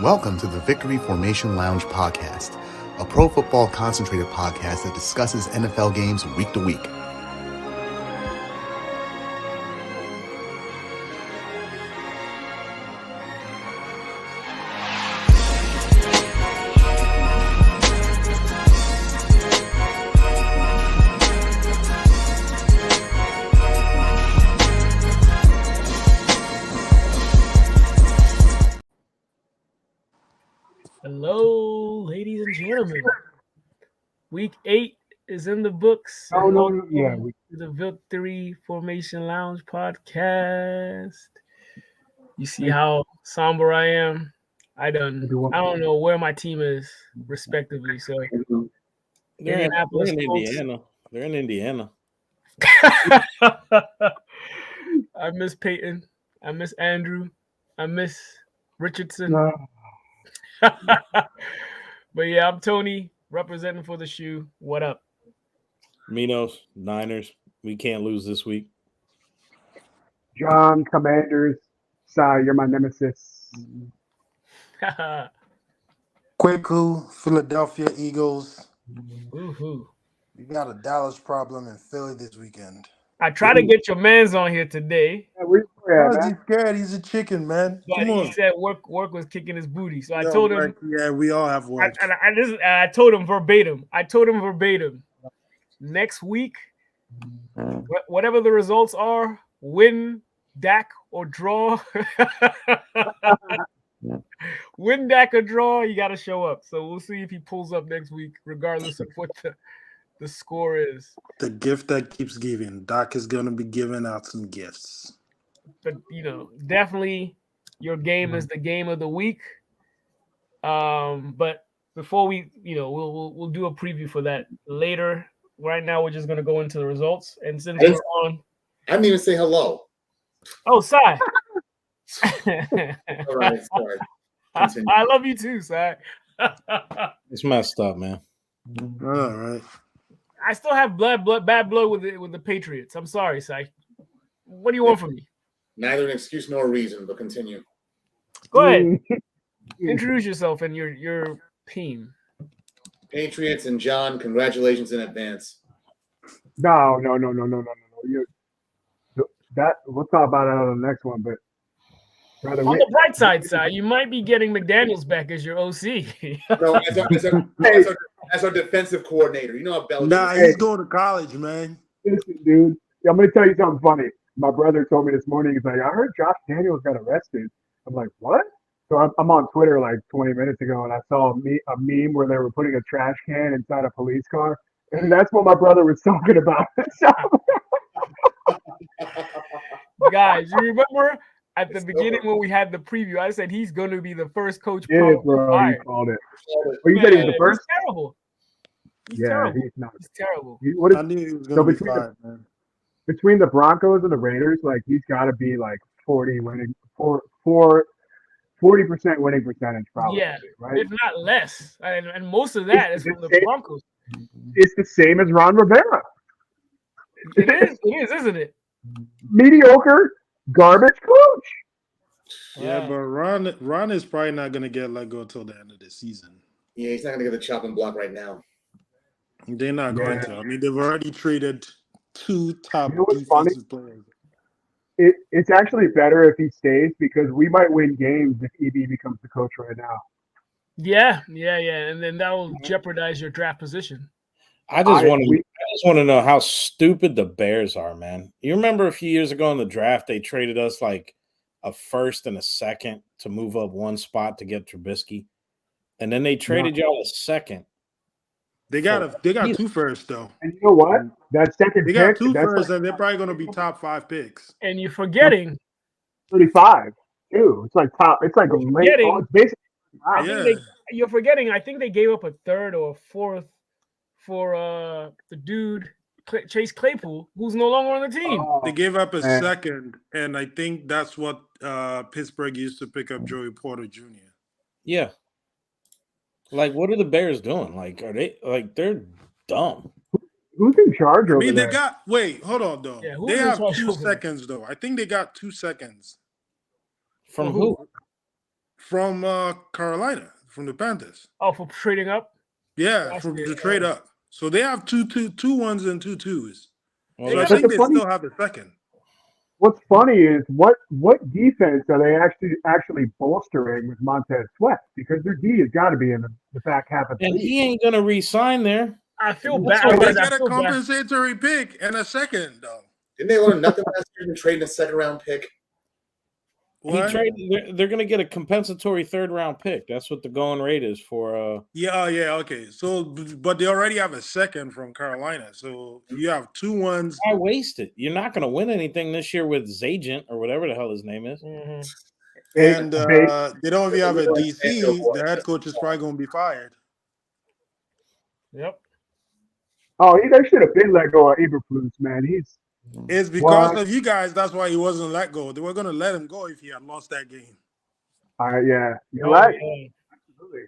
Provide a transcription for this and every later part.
Welcome to the Victory Formation Lounge podcast, a pro football concentrated podcast that discusses NFL games week to week. Hello, ladies and gentlemen. Week 8 is in the books. The Victory Formation Lounge podcast. You see how somber I am? I don't know where my team is, respectively. So they're in Indiana. They're in Indiana. I miss Peyton. I miss Andrew. I miss Richardson. No. But yeah, I'm Tony, representing for the shoe. What up? Minos, Niners. We can't lose this week. John, Commanders. Sorry, you're my nemesis. Kwaku, Philadelphia Eagles. Woo-hoo. You got a Dallas problem in Philly this weekend. I try to get your mans on here today. He's scared. He's a chicken, man. But he said work was kicking his booty. So I told him. Yeah, we all have work. I told him verbatim. Next week, whatever the results are, win, Dak, or draw. Win, Dak, or draw, you got to show up. So we'll see if he pulls up next week, regardless of what the score is. The gift that keeps giving. Doc is going to be giving out some gifts. But, definitely your game is the game of the week. But before we, we'll do a preview for that later. Right now, we're just going to go into the results. And since we're on. I didn't even say hello. Oh, Sai. All right, sorry. I love you too, Sai. It's messed up, man. All right. I still have bad blood with the Patriots. I'm sorry, Sai. What do you want from me? Neither an excuse nor a reason, but continue. Go ahead. Introduce yourself and your team. Patriots and John, congratulations in advance. No. We'll talk about it on the next one, but on the bright side, you might be getting McDaniels back as your OC. No, as our defensive coordinator. You know how Belichick. Nah, he's going to college, man. Listen, dude. I'm going to tell you something funny. My brother told me this morning, he's like, I heard Josh Daniels got arrested. I'm like, what? So I'm on Twitter like 20 minutes ago, and I saw a meme where they were putting a trash can inside a police car. And that's what my brother was talking about. Guys, you remember at the beginning when we had the preview, I said he's going to be the first coach. Yeah, bro, you called it. Well, you said he was the first? He's terrible. He's terrible. He's not. He's terrible. I knew he was going to be fired, man. Between the Broncos and the Raiders, like he's got to be like 40% winning percentage, probably. Yeah, right? If not less, and most of that is from the Broncos. It's the same as Ron Rivera. It is, isn't it? Mediocre, garbage coach. Yeah, but Ron is probably not going to get let go until the end of the season. Yeah, he's not going to get the chopping block right now. They're not going to. I mean, they've already traded 2 top defensive players. It's actually better if he stays because we might win games if EB becomes the coach right now. Yeah, and then that will jeopardize your draft position. I just want to know how stupid the Bears are, man. You remember a few years ago in the draft, they traded us like a first and a second to move up one spot to get Trubisky, and then they traded y'all a second. They got 2 firsts though. And you know what? That second they pick, got 2 firsts, and they're probably going to be top 5 picks. And you're forgetting 35 too. It's like top. It's like it's basically. You're forgetting. I think they gave up a third or a fourth for the dude Chase Claypool, who's no longer on the team. They gave up a second, and I think that's what Pittsburgh used to pick up Joey Porter Jr. Yeah. Like, what are the Bears doing? Like, are they they're dumb? Who's in charge over there? They got hold on though. Yeah, they have 2 seconds though. I think they got 2 seconds from who? from Carolina, from the Panthers. Oh, for trading up? Yeah, from the trade up. So they have two 1s and 2 2s. Well, So I that's- think they still have the second. What's funny is what defense are they actually bolstering with Montez Sweat? Because their D has got to be in the back half of the and league. he ain't gonna re-sign there. I feel That's bad. what They I got a feel bad. compensatory pick and a second, though. Didn't they learn nothing last year than trading a second round pick? What? They're gonna get a compensatory 3rd-round pick. That's what the going rate is for. Yeah, okay. So, but they already have a second from Carolina. So you have 2 1s. I wasted. You're not gonna win anything this year with Zagent or whatever the hell his name is. Mhm. And they don't even have a DC. The head coach is probably going to be fired. Yep. Oh, they should have been let go of Eberflus, man. It's because of you guys. That's why he wasn't let go. They were going to let him go if he had lost that game. Yeah, you're Oh, right. yeah. Absolutely.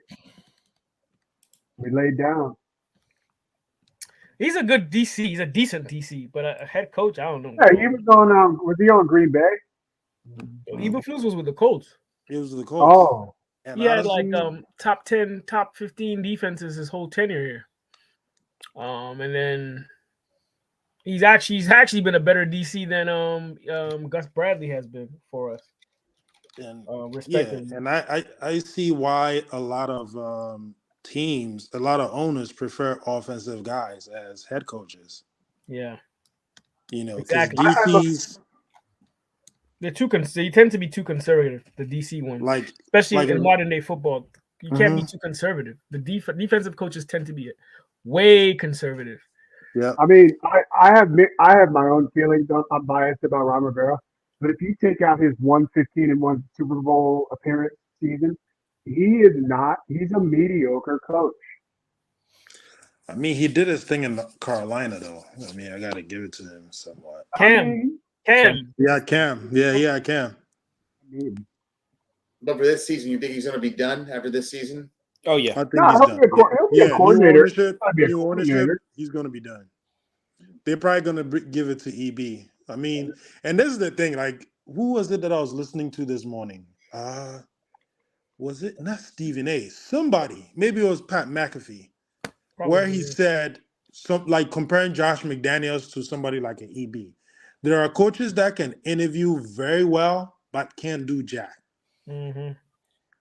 We laid down. He's a good DC. He's a decent DC, but a head coach, I don't know. Yeah, he was on. Was he on Green Bay? Eberflus was with the Colts. He was the coach. Oh, And He had honestly, like top 10, top 15 defenses his whole tenure here. And then he's actually been a better DC than Gus Bradley has been for us. and Respected. and I see why a lot of teams, a lot of owners prefer offensive guys as head coaches. Yeah. Because Exactly. DCs They're they tend to be too conservative, the DC ones. Especially in modern day football. You can't be too conservative. The defensive coaches tend to be way conservative. Yeah. I mean, I have my own feelings. I'm biased about Ron Rivera, but if you take out his 1-15-1 Super Bowl appearance season, he's a mediocre coach. I mean, he did his thing in Carolina, though. I mean, I got to give it to him somewhat. Cam. Yeah, Cam. Yeah, Cam. But for this season, you think he's going to be done after this season? Oh yeah, I think he's done. He'll be a coordinator. New ownership, he's going to be done. They're probably going to give it to EB. I mean, and this is the thing. Like, who was it that I was listening to this morning? Was it not Stephen A? Somebody, maybe it was Pat McAfee, where he said comparing Josh McDaniels to somebody like an EB. There are coaches that can interview very well, but can't do jack. Mm-hmm.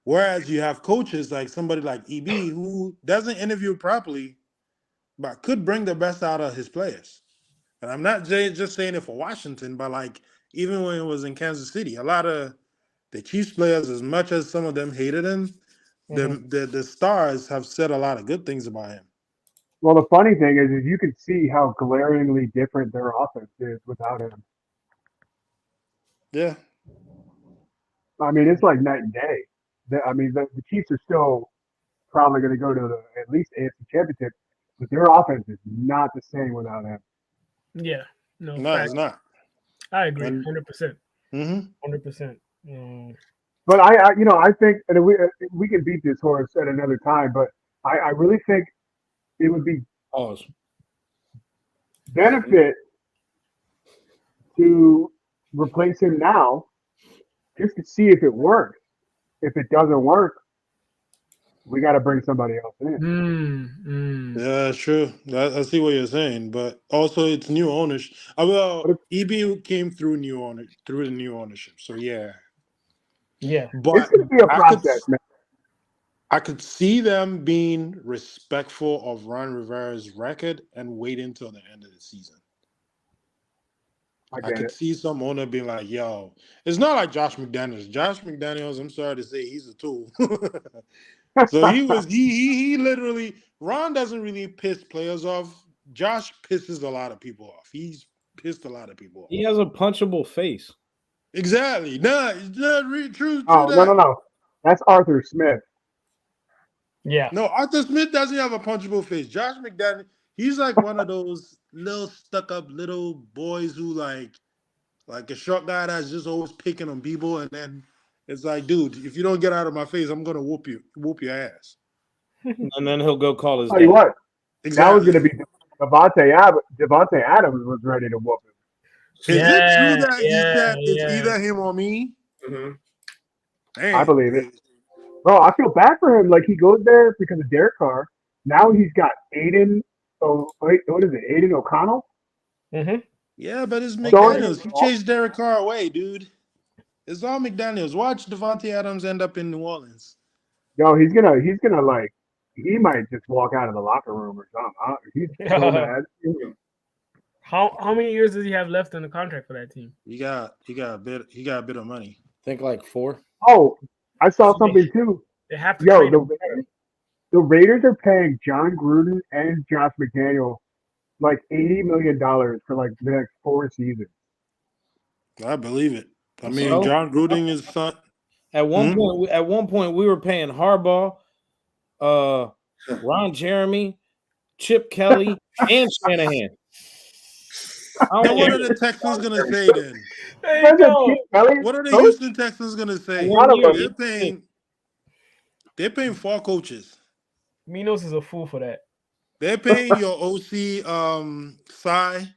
Whereas you have coaches like somebody like EB who doesn't interview properly, but could bring the best out of his players. And I'm not just saying it for Washington, but like even when it was in Kansas City, a lot of the Chiefs players, as much as some of them hated him, the stars have said a lot of good things about him. Well, the funny thing is you can see how glaringly different their offense is without him. Yeah. I mean, it's like night and day. The Chiefs are still probably going to go to at least AFC Championship, but their offense is not the same without him. Yeah. No, fact. it's not. I agree, 100%. 100%. But I think, and we can beat this horse at another time, but I really think it would be benefit to replace him now just to see if it works. If it doesn't work, we got to bring somebody else in. Yeah, true. I see what you're saying, but also it's new ownership. Well, EB came through the new ownership, so yeah. Yeah, but it's going to be a process, man. I could see them being respectful of Ron Rivera's record and wait until the end of the season. I could see some owner being like, yo, it's not like Josh McDaniels. Josh McDaniels, I'm sorry to say, he's a tool. So he literally, Ron doesn't really piss players off. Josh pisses a lot of people off. He's pissed a lot of people off. He has a punchable face. Exactly. No, it's not really true. Oh, no. That's Arthur Smith. Yeah. No, Arthur Smith doesn't have a punchable face. Josh McDaniels, he's like one of those little stuck-up little boys who like a short guy that's just always picking on people, and then it's like, dude, if you don't get out of my face, I'm gonna whoop your ass. And then he'll go call his Tell you dad. what, exactly. That was going to be Devontae Adams was ready to whoop him. Is it true that he said it's either him or me? Mm-hmm. Dang. I believe it. Bro, I feel bad for him. Like, he goes there because of Derek Carr. Now he's got Aiden. Oh, wait, what is it? Aiden O'Connell? Mm-hmm. Yeah, but it's McDaniels. He chased Derek Carr away, dude. It's all McDaniels. Watch Devontae Adams end up in New Orleans. Yo, he's gonna like, he might just walk out of the locker room or something. He's so mad. How many years does he have left on the contract for that team? He got a bit of money. I think like 4. Oh, I saw something too. They have to. Yo, the Raiders are paying John Gruden and Josh McDaniel like $80 million for like the next 4 seasons. I believe it. I mean, John Gruden is son. At one point, we were paying Harbaugh, Ron Jeremy, Chip Kelly, and Shanahan. Then what are the Texans gonna say then? What are the Houston Texans gonna say? They're paying 4 coaches. Minos is a fool for that. They're paying your OC Cy.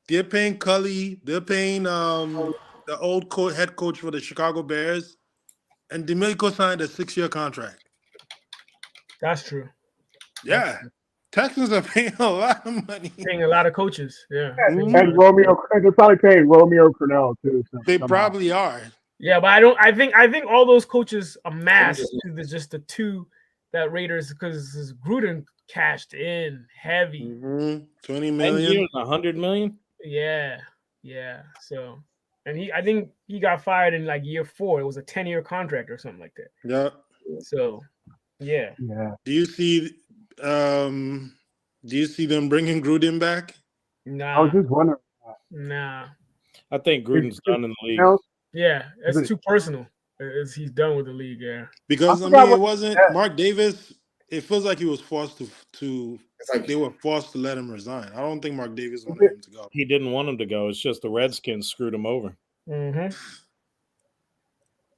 They're paying Cully. They're paying the old head coach for the Chicago Bears. And D'Amico signed a 6-year contract. That's true. Yeah. Texans are paying a lot of money. Paying a lot of coaches. Yeah. And they're probably paying Romeo Crennel too. They probably are. Yeah, but I think all those coaches amassed to just the 2 that Raiders, because Gruden cashed in heavy. 20 million. 100 million. Yeah. So, and I think he got fired in like year 4. It was a 10-year contract or something like that. Yeah. So, yeah. Do you see them bringing Gruden back? Nah. I was just wondering. Nah. I think Gruden's done in the league. Yeah, it's too personal. He's done with the league, yeah. Because I mean, it wasn't Mark Davis. It feels like he was forced to. It's like they were forced to let him resign. I don't think Mark Davis wanted him to go. He didn't want him to go. It's just the Redskins screwed him over. Mm-hmm.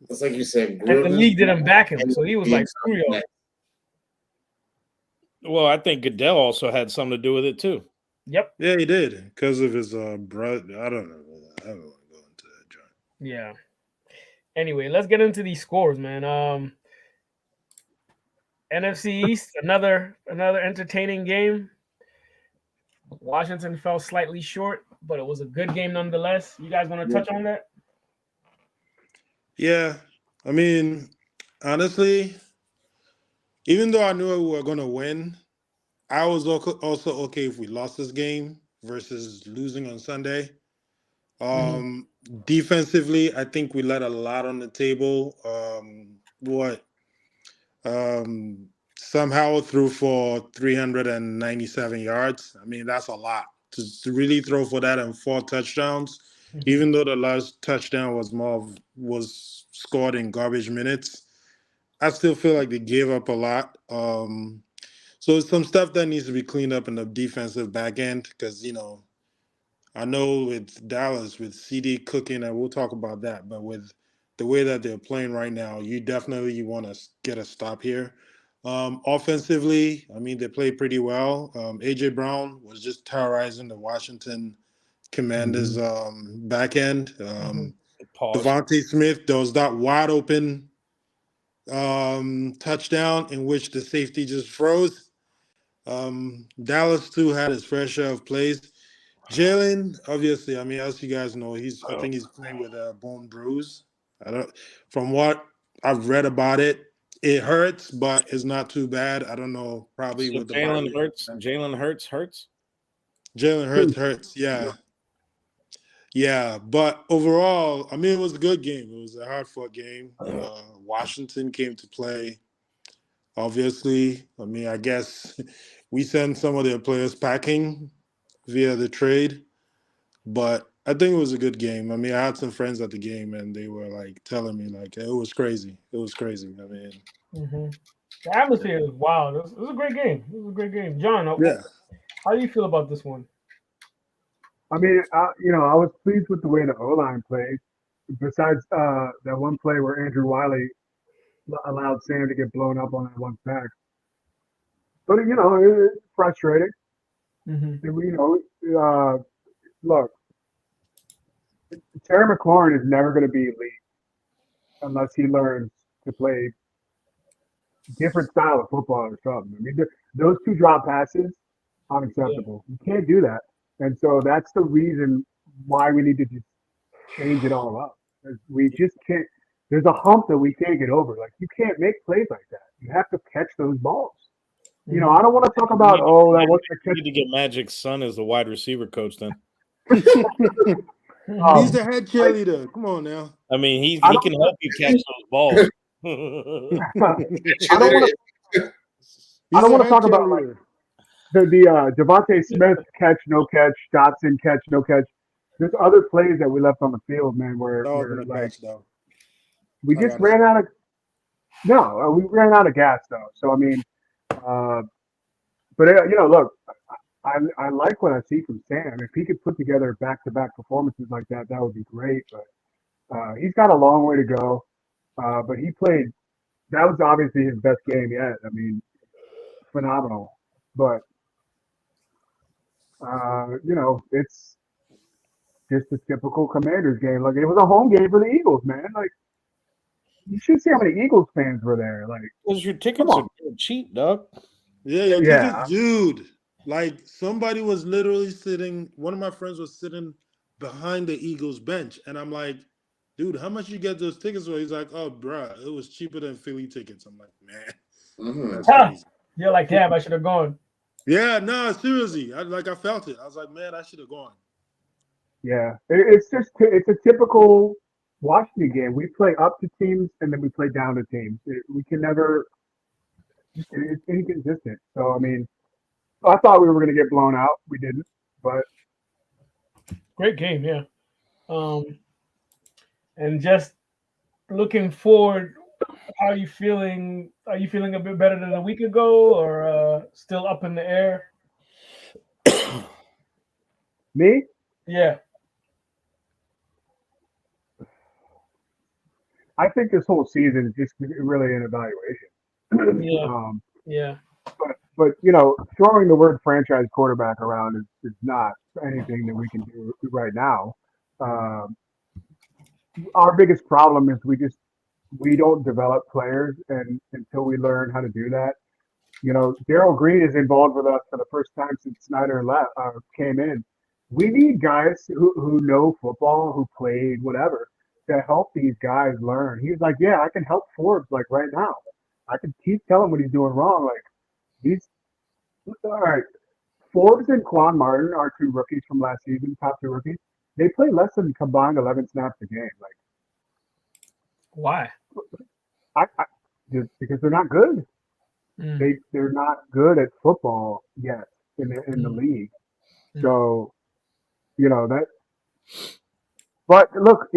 It's like you said, and the league didn't back him, so he was like, "Screw you." Well, I think Goodell also had something to do with it too. Yep. Yeah, he did because of his brother. I don't know. I don't want to go into that, John. Yeah. Anyway, let's get into these scores, man. NFC East, another entertaining game. Washington fell slightly short, but it was a good game nonetheless. You guys want to touch on that? Yeah, I mean, honestly, even though I knew we were going to win, I was also okay if we lost this game versus losing on Sunday. Defensively, I think we let a lot on the table. Somehow threw for 397 yards. I mean, that's a lot to really throw for that and 4 touchdowns. Even though the last touchdown was scored in garbage minutes, I still feel like they gave up a lot. So some stuff that needs to be cleaned up in the defensive back end because, I know with Dallas, with CD cooking, and we'll talk about that, but with the way that they're playing right now, you definitely want to get a stop here. Offensively, I mean, they played pretty well. A.J. Brown was just terrorizing the Washington Commanders back end. Devontae Smith, there was that wide open touchdown in which the safety just froze. Dallas, too, had his fair share of plays. Jalen, obviously, I mean, as you guys know, I think he's playing with a bone bruise. From what I've read about it, it hurts, but it's not too bad. I don't know, probably with the Jalen Hurts hurts. Jalen Hurts hurts, yeah. Yeah, but overall, I mean, it was a good game. It was a hard-fought game. Washington came to play, obviously. I mean, I guess we sent some of their players packing via the trade, but I think it was a good game. I mean, I had some friends at the game, and they were, like, telling me, like, it was crazy. It was crazy. I mean. The atmosphere was wild. It was a great game. John, how do you feel about this one? I mean, I was pleased with the way the O-line played. Besides that one play where Andrew Wiley allowed Sam to get blown up on that one sack. But, it's frustrating. Look, Terry McLaurin is never going to be elite unless he learns to play different style of football or something. I mean, those 2 drop passes, unacceptable. You can't do that. And so that's the reason why we need to just change it all up. We just can't. There's a hump that we can't get over. Like, you can't make plays like that. You have to catch those balls. You know, I don't want to talk about, that wasn't a catch. You need to get Magic's son as the wide receiver coach then. He's the head cheerleader. Come on now. I mean, he can help you catch those balls. I don't want to talk about like the Devontae Smith catch, no catch, Dotson catch, no catch. There's other plays that we left on the field, man, where like, we just ran out of we ran out of gas though. So I mean, but you know, look, I like what I see from Sam. If he could put together back-to-back performances like that, that would be great. But he's got a long way to go. But he played. That was obviously his best game yet. I mean, phenomenal. But you know, it's just a typical Commanders game. Like, it was a home game for the Eagles, man. Like, you should see how many Eagles fans were there. Like, because your tickets are cheap, dog. Yeah, tickets, dude. Like, somebody was literally sitting. One of my friends was sitting behind the Eagles bench, and I'm like, dude, how much you get those tickets for? He's like, oh, bruh, it was cheaper than Philly tickets. I'm like, man, that's crazy. You're like, damn, I should have gone. Yeah, no, seriously. I felt it. I was like, man, I should have gone. Yeah, it's a typical Washington game. We play up to teams and then we play down to teams. We can never. It's inconsistent. So I mean, I thought we were going to get blown out. We didn't, but great game, yeah. And just looking forward, how are you feeling? Are you feeling a bit better than a week ago, or still up in the air? Me? Yeah. I think this whole season is just really an evaluation. Yeah. But you know, throwing the word franchise quarterback around is not anything that we can do right now. Our biggest problem is we don't develop players, and until we learn how to do that, you know, Darryl Green is involved with us for the first time since Snyder came in. We need guys who know football, who played, whatever, to help these guys learn. He's like, yeah, I can help Forbes like right now. I can tell him what he's doing wrong. Like, all right. Forbes and Quan Martin are 2 rookies from last season, top 2 rookies. They play less than combined 11 snaps a game. Like, why? Just because they're not good. They're not good at football yet in the league. So, you know that. But look,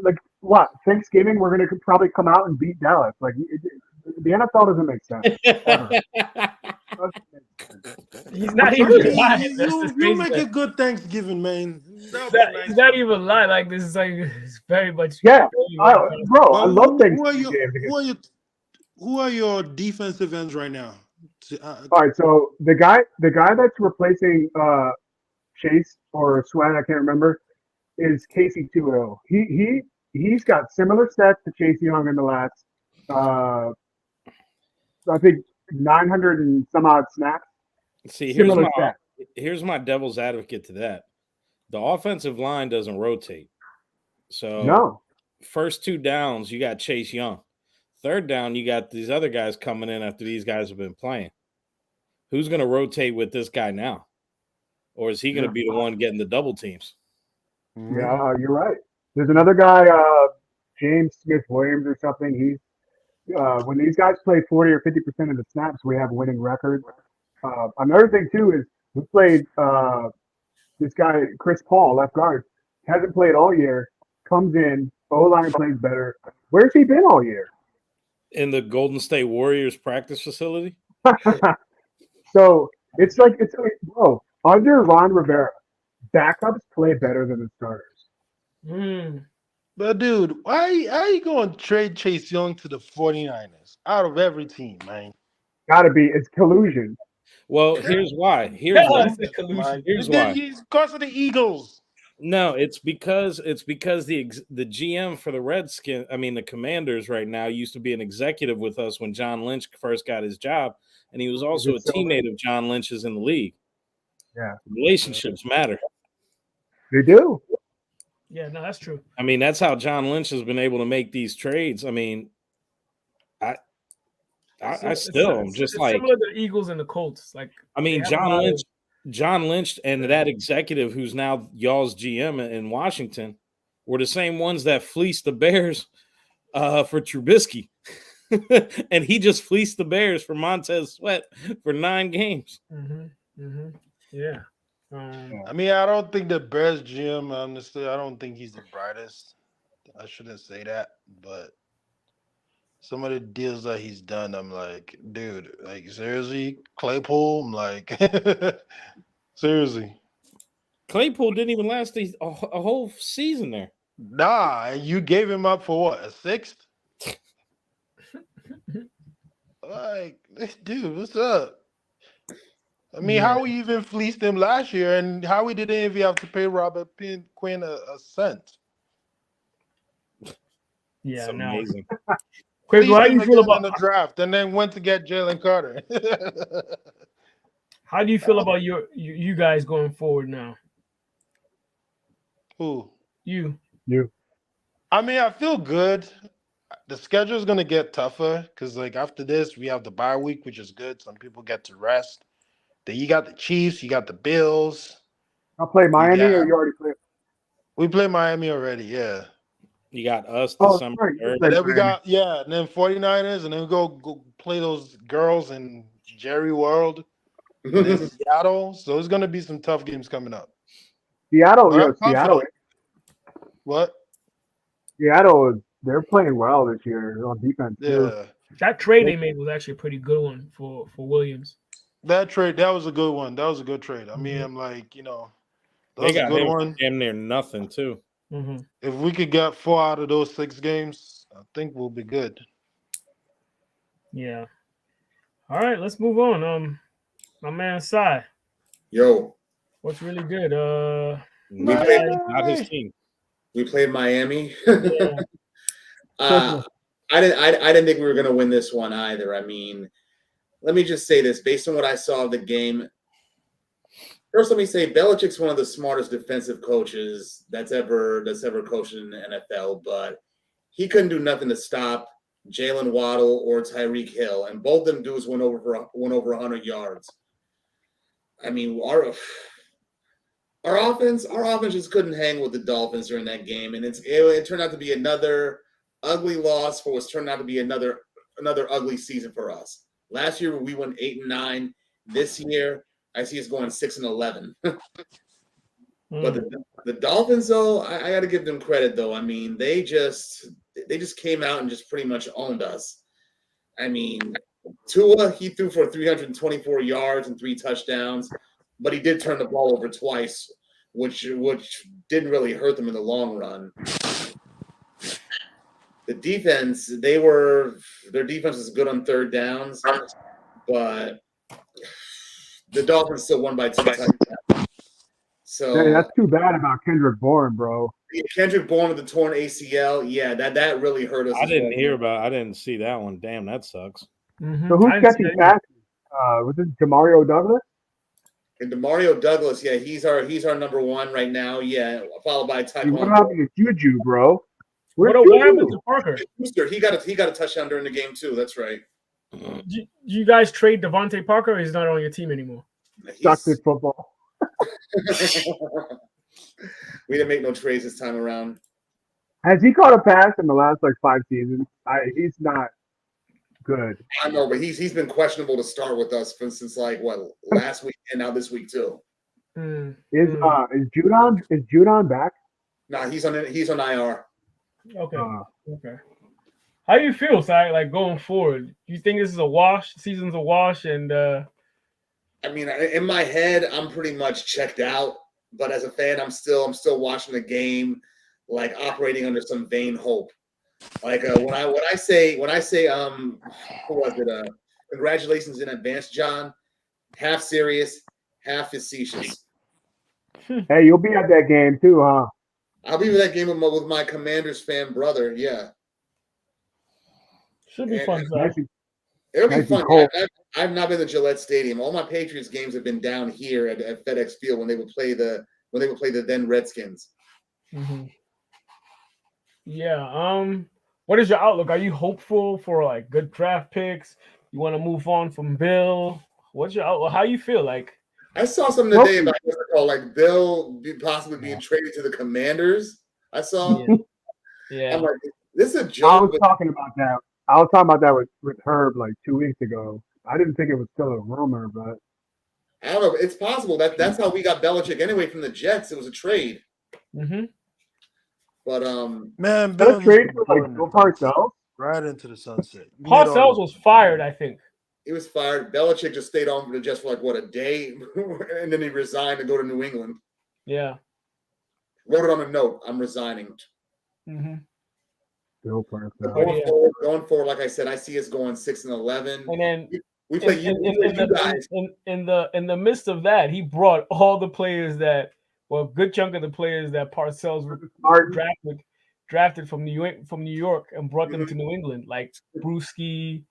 like what? Thanksgiving, we're going to probably come out and beat Dallas. Like, the NFL doesn't make sense. He's not even lying. You make a good Thanksgiving, man. He's not even lying. Like, this is like, it's very much. Yeah, bro, I love Thanksgiving. Who are your defensive ends right now? All right, so the guy that's replacing Chase or Sweat, I can't remember, is Casey Tuo. He's got similar stats to Chase Young in the last, I think, 900 and some odd snaps. See, here's my devil's advocate to that. The offensive line doesn't rotate. So no. First 2 downs, you got Chase Young. 3rd down, you got these other guys coming in after these guys have been playing. Who's going to rotate with this guy now? Or is he going to be the one getting the double teams? Yeah, you're right. There's another guy, James Smith-Williams or something. He's when these guys play 40 or 50% of the snaps, we have winning records. Another thing, too, is we played this guy, Chris Paul, left guard, hasn't played all year, comes in, O-line plays better. Where's he been all year? In the Golden State Warriors practice facility? So it's like, bro, under Ron Rivera, backups play better than the starters. But, dude, why are you going to trade Chase Young to the 49ers out of every team, man? Got to be. It's collusion. Well, here's why. Here's why. It's because of the Eagles. No, it's because the GM for the Commanders right now used to be an executive with us when John Lynch first got his job, and he was also a teammate of John Lynch's in the league. Yeah, relationships matter. They do. Yeah, no, that's true. I mean, that's how John Lynch has been able to make these trades. I mean, it's similar to the Eagles and the Colts. Like, I mean, John Lynch and that executive who's now y'all's GM in Washington were the same ones that fleeced the Bears for Trubisky. And he just fleeced the Bears for Montez Sweat for 9 games. Yeah. I mean, I don't think the Bears GM, honestly, I don't think he's the brightest. I shouldn't say that, but some of the deals that he's done, I'm like, dude, like, seriously? Claypool? I'm like, seriously. Claypool didn't even last a whole season there. Nah, you gave him up for what, a 6th? Like, dude, what's up? I mean, how we even fleeced him last year, and how we didn't even have to pay Robert Quinn a cent. Yeah, it's amazing. Quick, how do you feel about the draft, and then went to get Jalen Carter? How do you feel about you guys going forward now? Who? You. I mean, I feel good. The schedule is gonna get tougher because, like, after this, we have the bye week, which is good. Some people get to rest. Then you got the Chiefs, you got the Bills. I'll play Miami, or you already played? We play Miami already, yeah. You got us December 3rd. And then we got, and then 49ers, and then we go play those girls in Jerry World in Seattle. So it's gonna be some tough games coming up. Seattle. What? Seattle, they're playing well this year on defense too. That trade they made was actually a pretty good one for Williams. That was a good one. That was a good trade. I mean, I'm like, that they was got a good one. Damn near nothing too. If we could get 4 out of those 6 games, I think we'll be good. Yeah. All right, let's move on. My man Sai. Yo. What's really good? Not his team. We played Miami. I didn't think we were gonna win this one either. I mean, let me just say this based on what I saw of the game. First, let me say Belichick's one of the smartest defensive coaches that's ever coached in the NFL, but he couldn't do nothing to stop Jalen Waddle or Tyreek Hill, and both of them dudes went over 100 yards. I mean, our offense just couldn't hang with the Dolphins during that game, and it turned out to be another ugly loss for what's turned out to be another ugly season for us. Last year we went 8-9. This year I see us going 6-11. But the Dolphins, though, I got to give them credit, though. I mean, they just came out and just pretty much owned us. I mean, Tua, he threw for 324 yards and 3 touchdowns, but he did turn the ball over twice, which didn't really hurt them in the long run. The defense, their defense is good on 3rd downs, but the Dolphins still won by 2 touchdowns. So that's too bad about Kendrick Bourne, bro. Kendrick Bourne with the torn ACL, that really hurt us. I didn't see that one. Damn, that sucks. So who's catching passes? Was it Demario Douglas? And Demario Douglas, yeah, he's our number 1 right now. Yeah, followed by Tyquan. What happened to Juju, bro? What happened to Parker? He got a touchdown during the game too. That's right. You guys trade Devontae Parker, or he's not on your team anymore? Sucks at football. We didn't make no trades this time around. Has he caught a pass in the last 5 seasons? He's not good. I know, but he's been questionable to start with us since last week and now this week too. Is Judon back? Nah, he's on IR. Okay. Okay. How do you feel, Si, going forward? Do you think this is a wash? Season's a wash, and I mean, in my head, I'm pretty much checked out. But as a fan, I'm still watching the game, operating under some vain hope. When I say, who was it? Congratulations in advance, John. Half serious, half facetious. Hey, you'll be at that game too, huh? I'll be at that game with my Commanders fan brother. Yeah. Should be fun. It'll be Nice and fun. cold. I've not been to Gillette Stadium. All my Patriots games have been down here at FedEx Field when they would play the then Redskins. Mm-hmm. Yeah. What is your outlook? Are you hopeful for like good draft picks? You want to move on from Bill? What's your outlook? How you feel like? I saw something today about like Bill possibly being traded to the Commanders. I saw. Yeah. I'm like, this is a joke. I was talking about that with Herb like 2 weeks ago. I didn't think it was still a rumor, but I don't know. It's possible that's how we got Belichick anyway from the Jets. It was a trade. Mm-hmm. But man, Bill trade for like Bill Parcells right into the sunset. Parcells was fired, I think. He was fired. Belichick just stayed on for the Jets for like a day, and then he resigned to go to New England. Yeah. Wrote it on a note. I'm resigning. Mm-hmm. Bill Parcells. Going forward, like I said, I see us going 6-11. And then we play you guys. In the midst of that, he brought all the players a good chunk of the players that Parcells drafted from New York and brought them to New England, like Brewski,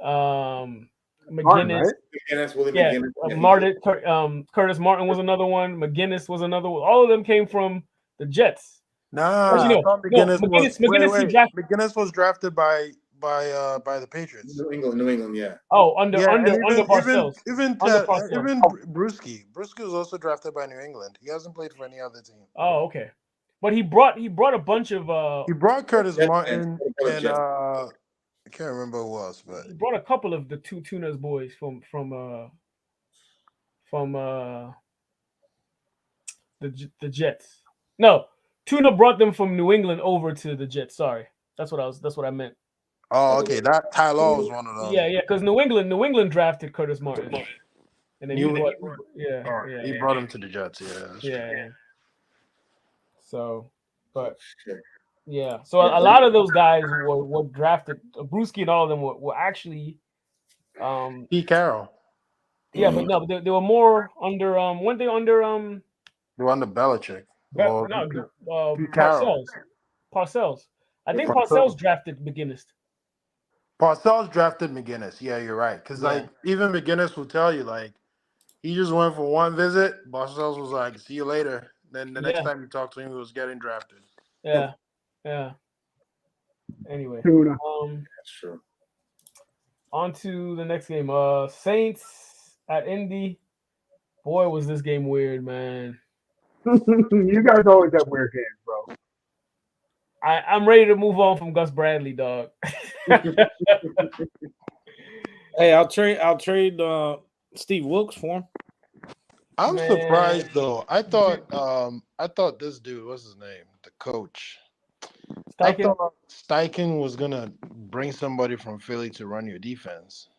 McGinnis. Curtis Martin was another one. McGinnis was another one. All of them came from the Jets. McGinnis was drafted by the Patriots. New England, yeah. Oh, under Parcells. Even Brewski was also drafted by New England. He hasn't played for any other team. Oh, okay. But he brought a bunch of he brought Curtis Martin and I can't remember who else, but he brought a couple of the two Tunas boys from the Jets. No, Tuna brought them from New England over to the Jets. Sorry, that's what I meant. Oh, okay. That Tyler was one of them. Yeah, because New England drafted Curtis Martin, and then he brought him to the Jets. Yeah. So, but yeah, so a lot of those guys were drafted. Brewski and all of them were actually Pete Carroll. Yeah, but no, they were more under weren't they under they were under Belichick. Parcells. I think Parcells drafted McGinnis. Parcells drafted McGinnis. Yeah, you're right. Because like even McGinnis will tell you like he just went for one visit. Parcells was like, "See you later." Then the next time you talk to him, he was getting drafted. Yeah. Anyway, that's true. On to the next game. Saints at Indy. Boy, was this game weird, man. You guys always have weird games, bro. I'm ready to move on from Gus Bradley, dog. Hey, I'll trade Steve Wilkes for him. I'm surprised though. I thought this dude, what's his name? The coach. I thought Steichen was gonna bring somebody from Philly to run your defense.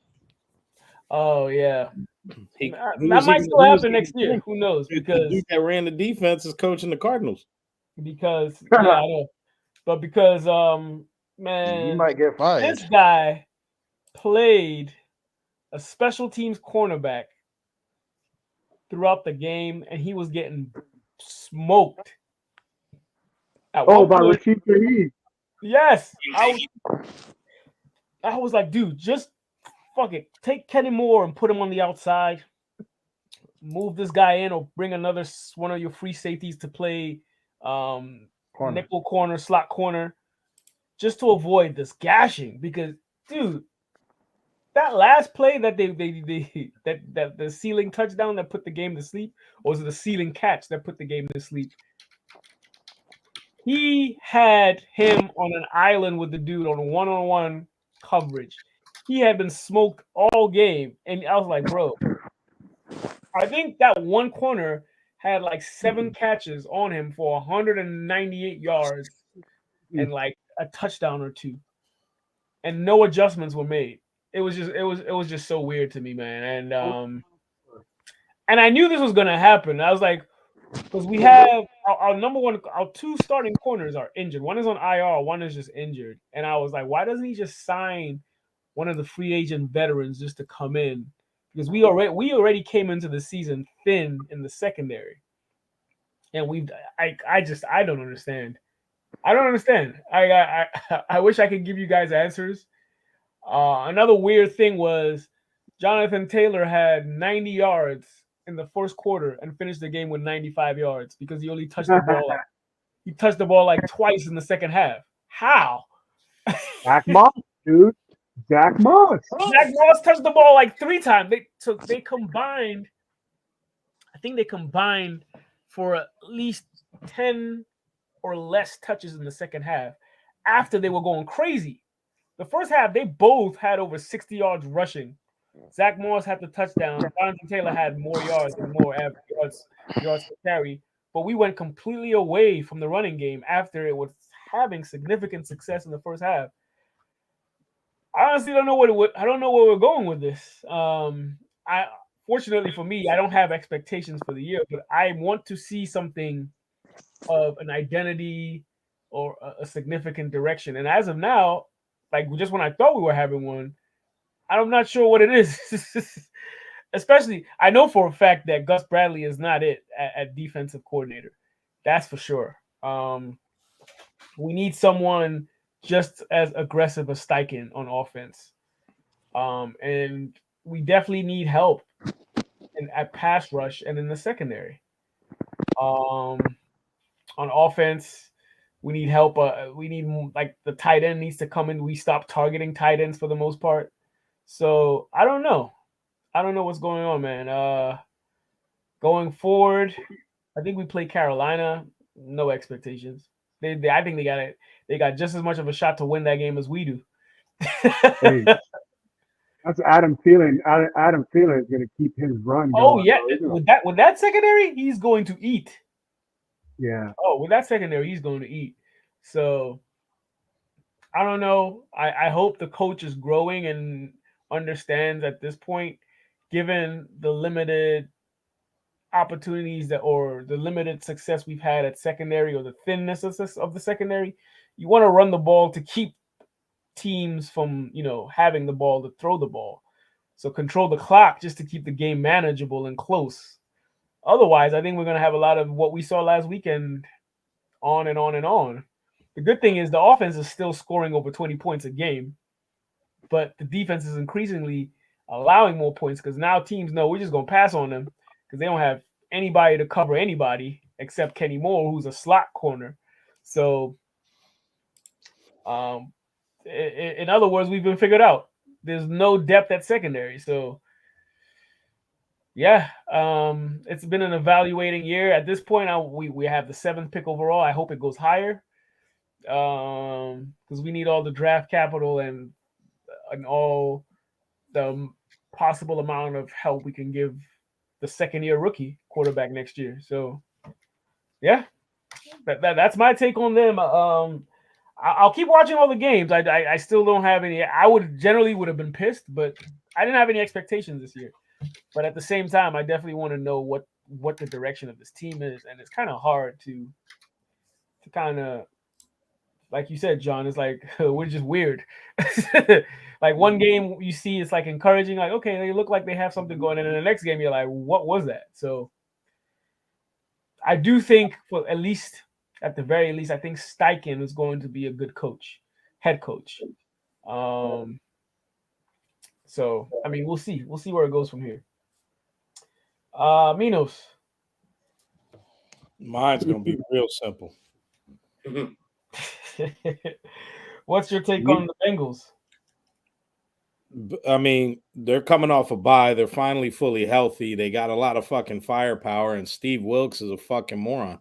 Oh yeah. That might still happen next year. Who knows? Because the dude that ran the defense is coaching the Cardinals. Because I know. But because man, you might get fired. This guy played a special teams cornerback throughout the game, and he was getting smoked. By Rashid Shaheed. Yes. I was like, dude, just fuck it. Take Kenny Moore and put him on the outside. Move this guy in or bring one of your free safeties to play nickel corner, slot corner, just to avoid this gashing. Because, dude, that last play that that the ceiling touchdown that put the game to sleep, or was it the ceiling catch that put the game to sleep? He had him on an island with the dude on one-on-one coverage. He had been smoked all game, and I was like, bro, I think that one corner had like 7 catches on him for 198 yards and like a touchdown or 2, and no adjustments were made. It was just so weird to me, man. And I knew this was gonna happen. I was like, because we have our number one, our 2 starting corners are injured. One is on IR, one is just injured. And I was like, why doesn't he just sign one of the free agent veterans just to come in? Because we already came into the season thin in the secondary. And I don't understand. I don't understand. I wish I could give you guys answers. Another weird thing was Jonathan Taylor had 90 yards in the first quarter and finished the game with 95 yards because he only touched the ball. He touched the ball like twice in the second half. How? Zach Moss, dude. Zach Moss. Zach Moss touched the ball like 3 times. They combined. I think they combined for at least 10 or less touches in the second half after they were going crazy. The first half, they both had over 60 yards rushing. Zach Moss had the touchdown. Jonathan Taylor had more yards and more yards to carry. But we went completely away from the running game after it was having significant success in the first half. I honestly don't know I don't know where we're going with this. Fortunately for me, I don't have expectations for the year, but I want to see something of an identity or a significant direction. And as of now, like just when I thought we were having one, I'm not sure what it is. Especially, I know for a fact that Gus Bradley is not it at defensive coordinator. That's for sure. We need someone just as aggressive as Steichen on offense. And we definitely need help at pass rush and in the secondary. On offense, we need help. We need, like, the tight end needs to come in. We stopped targeting tight ends for the most part. So I don't know. I don't know what's going on, man. Going forward, I think we play Carolina. No expectations. I think they got it. They got just as much of a shot to win that game as we do. Hey, that's Adam Thielen. Adam Thielen is going to keep his run going. Oh yeah, with that secondary, he's going to eat. Yeah. Oh, with that secondary, he's going to eat. So I don't know. I hope the coach is growing and understands at this point, given the limited opportunities or the limited success we've had at secondary or the thinness of the secondary, you want to run the ball to keep teams from, having the ball to throw the ball. So control the clock just to keep the game manageable and close. Otherwise, I think we're going to have a lot of what we saw last weekend on and on and on. The good thing is the offense is still scoring over 20 points a game, but the defense is increasingly allowing more points because now teams know we're just going to pass on them because they don't have anybody to cover anybody except Kenny Moore, who's a slot corner. So, in other words, we've been figured out. There's no depth at secondary. So, yeah, it's been an evaluating year. At this point, we have the 7th pick overall. I hope it goes higher because we need all the draft capital and all the possible amount of help we can give the second-year rookie quarterback next year. So, yeah, that's my take on them. I'll keep watching all the games. I still don't have any. I would have been pissed, but I didn't have any expectations this year. But at the same time, I definitely want to know what the direction of this team is, and it's kind of hard to kind of, like you said, John. It's like we're just weird. Like one game you see, it's like encouraging, like okay, they look like they have something going, and in the next game you're like, what was that? So I do think, at the very least, I think Steichen is going to be a good head coach. So, I mean, we'll see. We'll see where it goes from here. Minos. Mine's going to be real simple. What's your take on the Bengals? I mean, they're coming off a bye. They're finally fully healthy. They got a lot of fucking firepower, and Steve Wilkes is a fucking moron.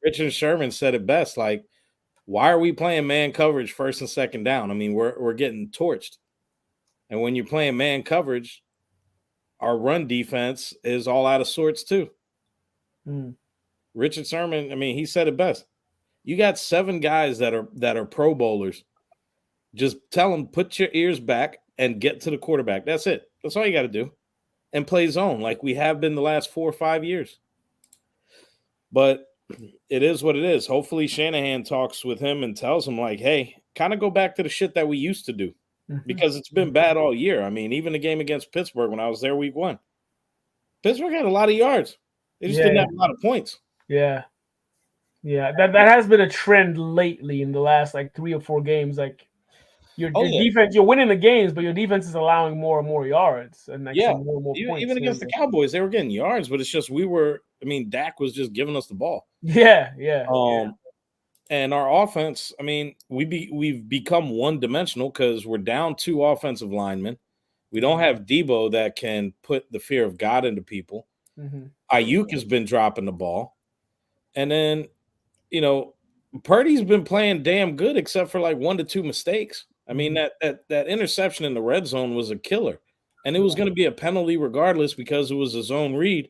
Richard Sherman said it best. Like, why are we playing man coverage first and second down? I mean, we're getting torched. And when you're playing man coverage, our run defense is all out of sorts too. Richard Sherman, I mean, he said it best. You got 7 guys that are Pro Bowlers. Just tell them, put your ears back and get to the quarterback. That's it. That's all you got to do. And play zone like we have been the last 4 or 5 years. But it is what it is. Hopefully Shanahan talks with him and tells him, like, hey, kind of go back to the shit that we used to do. Because it's been bad all year. I mean, even the game against Pittsburgh when I was there week 1. Pittsburgh had a lot of yards. They just didn't have a lot of points. Yeah. Yeah, that has been a trend lately in the last like 3 or 4 games. Like your defense, you're winning the games, but your defense is allowing more and more yards and like some more and more points. Even against the Cowboys, they were getting yards, but it's just Dak was just giving us the ball. Yeah. And our offense, we've become one-dimensional because we're down 2 offensive linemen. We don't have Debo that can put the fear of God into people. Mm-hmm. Ayuk has been dropping the ball. And then, Purdy's been playing damn good except for like 1 to 2 mistakes. I mean, that interception in the red zone was a killer. And it was going to be a penalty regardless because it was a zone read.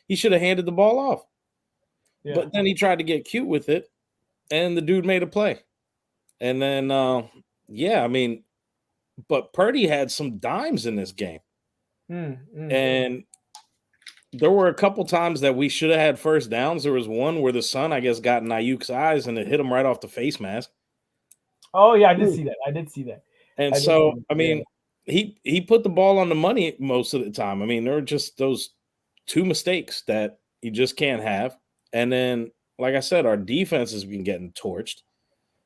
He should have handed the ball off. Yeah. But then he tried to get cute with it, and the dude made a play. And then, but Purdy had some dimes in this game. And there were a couple times that we should have had first downs. There was one where the sun, I guess, got in Ayuk's eyes, and it hit him right off the face mask. Oh, yeah, I did see that. And he put the ball on the money most of the time. I mean, there were just those 2 mistakes that you just can't have. And then, like I said, our defense has been getting torched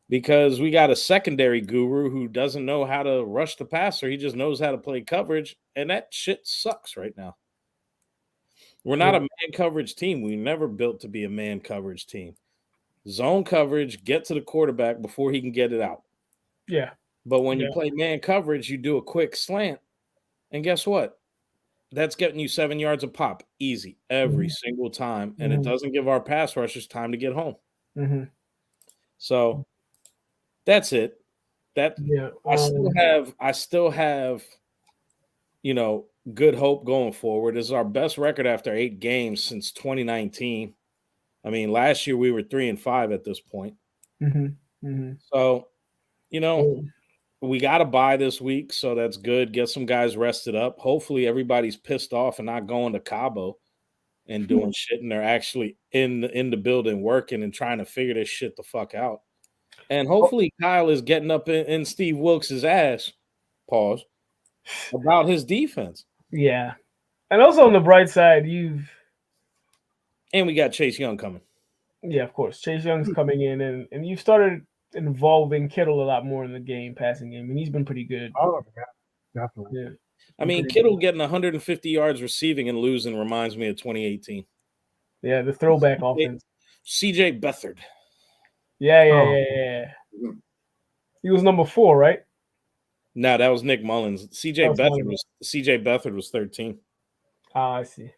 because we got a secondary guru who doesn't know how to rush the passer. He just knows how to play coverage, and that shit sucks right now. We're not a man coverage team. We never built to be a man coverage team. Zone coverage, get to the quarterback before he can get it out. Yeah. But when you play man coverage, you do a quick slant. And guess what? That's getting you 7 yards a pop. Easy. Every single time. And it doesn't give our pass rushers time to get home. Mm-hmm. So that's it. I still have, good hope going forward. This is our best record after 8 games since 2019. I mean, last year we were 3-5 at this point. So, we got to bye this week, so that's good. Get some guys rested up. Hopefully everybody's pissed off and not going to Cabo and doing shit, and they're actually in the building working and trying to figure this shit the fuck out. And hopefully Kyle is getting up in Steve Wilkes' ass, pause, about his defense. Yeah. And also on the bright side, and we got Chase Young coming. Yeah, of course. Chase Young's coming in, and you've started involving Kittle a lot more in the passing game, and he's been pretty good. Oh, yeah, definitely. Yeah. I mean, Kittle getting 150 yards receiving and losing reminds me of 2018. Yeah, the throwback offense. CJ Beathard. Yeah. He was number 4, right? No, that was Nick Mullins. CJ Beathard was 13. I see.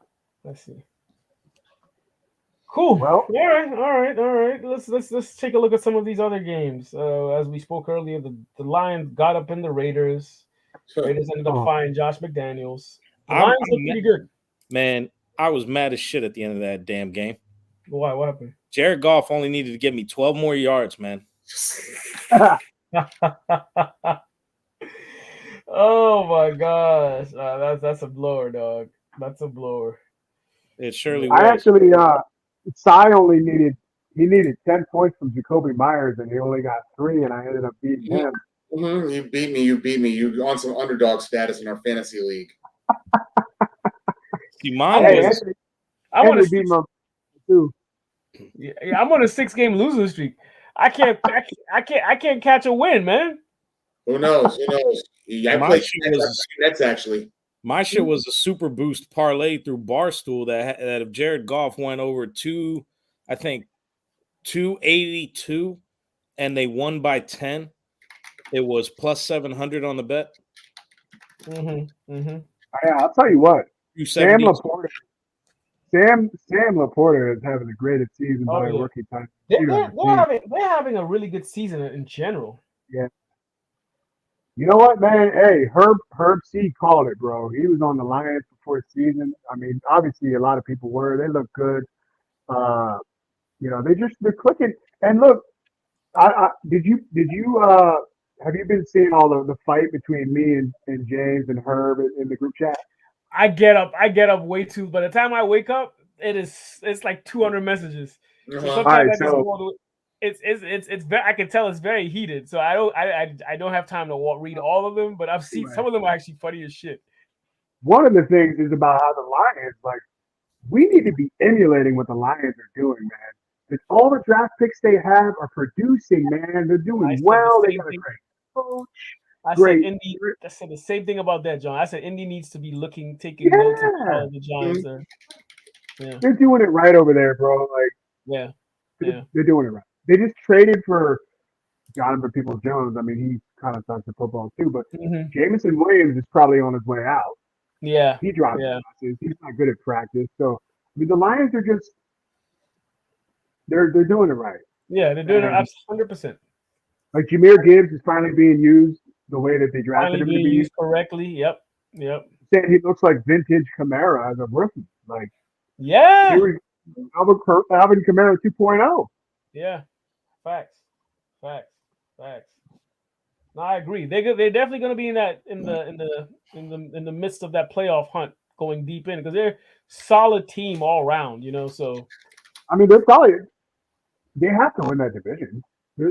Cool. Well, all right. Let's take a look at some of these other games. As we spoke earlier, the Lions got up in the Raiders. Raiders ended up firing Josh McDaniels. The Lions look pretty good. Man, I was mad as shit at the end of that damn game. Why? What happened? Jared Goff only needed to give me 12 more yards, man. Oh my gosh, that's a blower, dog. That's a blower. It surely was. I actually, Cy only needed 10 points from Jacoby Myers, and he only got 3, and I ended up beating him. Mm-hmm. You beat me. You on some underdog status in our fantasy league. See, mine was. I want to beat him too. Yeah, I'm on a 6-game losing streak. I can't catch a win, man. Who knows? I played Nets actually. My shit was a super boost parlay through Barstool that if Jared Goff went over 282, and they won by 10, it was plus 700 on the bet. Yeah, I'll tell you what. Sam Laporta is having the greatest season by rookie time. They're having a really good season in general. Yeah. You know what, man? Hey, Herb C called it, bro. He was on the Lions before the season. I mean, obviously a lot of people were. They look good. They're clicking. And look, did you have you been seeing all the fight between me and James and Herb in the group chat? I get up way too. By the time I wake up, it's like 200 messages. So it's I can tell it's very heated. So I don't have time to read all of them, but I've seen some of them are actually funny as shit. One of the things is about how the Lions, like, we need to be emulating what the Lions are doing, man. Because all the draft picks they have are producing, man. They're doing well. They got a great coach. I said the same thing about that, John. I said Indy needs to be taking notes of how the Giants are. Yeah. They're doing it right over there, bro. Like, they're doing it right. They just traded for Jonathan Peoples-Jones. I mean, he kind of sucks at football too, but Jameson Williams is probably on his way out. Yeah, he drops passes. He's not good at practice. So, I mean, the Lions are just they're doing it right. Yeah, they're doing it 100%. Like Jahmyr Gibbs is finally being used the way that they drafted him to be used correctly. Yep. Saying he looks like vintage Kamara as a rookie. Like, yeah, Alvin Kamara 2.0. Yeah, facts. No, I agree. They're definitely going to be in the midst of that playoff hunt, going deep in, because they're solid team all around. So I mean, they have to win that division.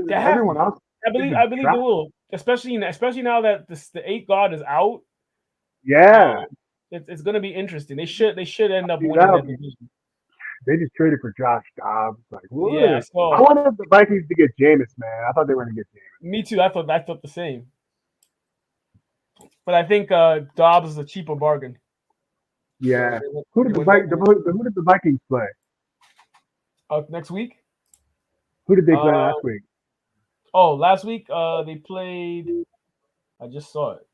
Everyone else, I believe they will, especially now that the 8th God is out. Yeah, it's going to be interesting. They should end up winning that division. They just traded for Josh Dobbs. Like, yeah, I wanted the Vikings to get Jameis, man. I thought they were going to get Jameis. Me too. I thought the same. But I think Dobbs is a cheaper bargain. Yeah. Who did the Vikings play? Next week? Who did they play last week? Oh, last week they played. I just saw it.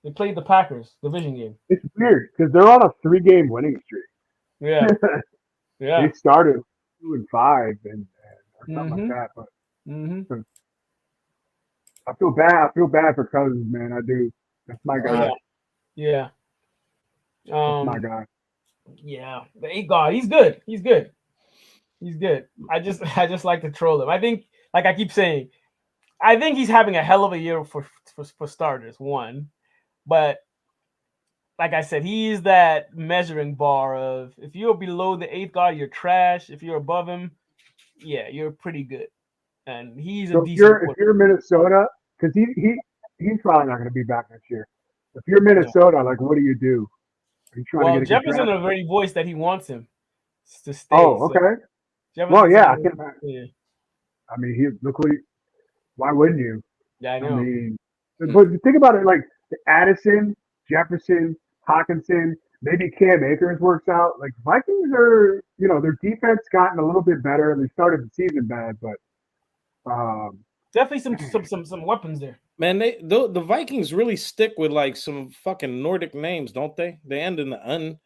They played the Packers division game. It's weird because they're on a 3-game winning streak. Yeah. They started 2-5 or something like that. But I feel bad. I feel bad for Cousins, man. I do. That's my guy. Yeah. That's my guy. Yeah, the 8th God. He's good. I just like to troll him. I think, like I keep saying, I think he's having a hell of a year for starters. One, but like I said, he's that measuring bar of if you're below the 8th God, you're trash. If you're above him, yeah, you're pretty good. And he's a decent. If you're Minnesota, because he's probably not going to be back next year. If you're Minnesota, like, what do you do? Are you trying to get Jefferson already voiced that he wants him to stay. Oh, okay. Well, yeah, I can imagine. Yeah. I mean, why wouldn't you? Yeah, I know. I mean, but think about it, like Addison, Jefferson, Hawkinson, maybe Cam Akers works out. Like, Vikings are, their defense gotten a little bit better, and they started the season bad, but definitely some weapons there. Man, the Vikings really stick with like some fucking Nordic names, don't they? They end in the un.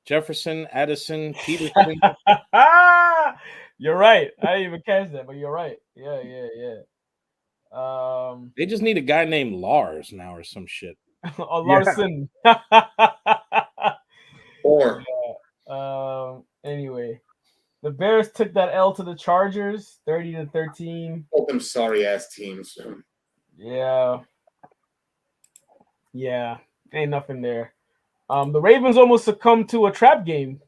Jefferson, Addison, Peterson. You're right. I didn't even catch that, but you're right. Yeah. They just need a guy named Lars now or some shit. Larson. Or anyway, the Bears took that L to the Chargers, 30-13. Both them sorry ass teams. Yeah, ain't nothing there. The Ravens almost succumbed to a trap game.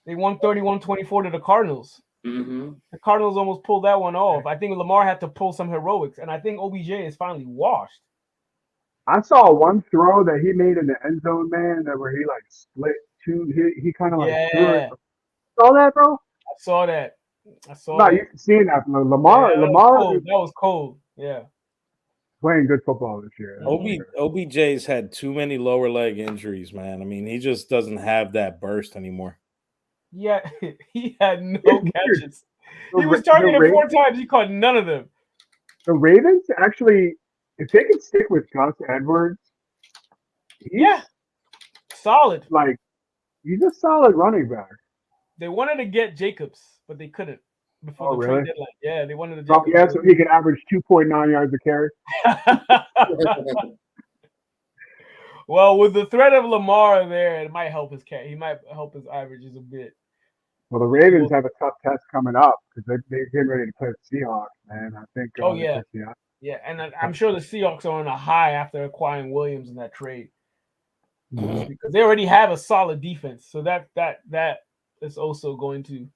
They won 31-24 to the Cardinals. Mm-hmm. The Cardinals almost pulled that one off. I think Lamar had to pull some heroics, and I think OBJ is finally washed. I saw one throw that he made in the end zone, man, where he like split two. He kind of like threw it. Saw that, bro? I saw that. You seen that? Lamar. That was cold. Yeah. Playing good football this year. OBJ's had too many lower leg injuries, man. I mean, he just doesn't have that burst anymore. Yeah, he had no catches. He was targeted 4 times. He caught none of them. The Ravens actually, if they can stick with Gus Edwards, solid. Like, he's a solid running back. They wanted to get Jacobs, but they couldn't before the trade deadline. Yeah, they wanted to. So he could average 2.9 yards a carry. Well, with the threat of Lamar there, it might help his carry. He might help his averages a bit. Well, the Ravens have a tough test coming up because they're getting ready to play the Seahawks, man. I think. Yeah, and I'm sure the Seahawks are on a high after acquiring Williams in that trade because they already have a solid defense. So that is also going to,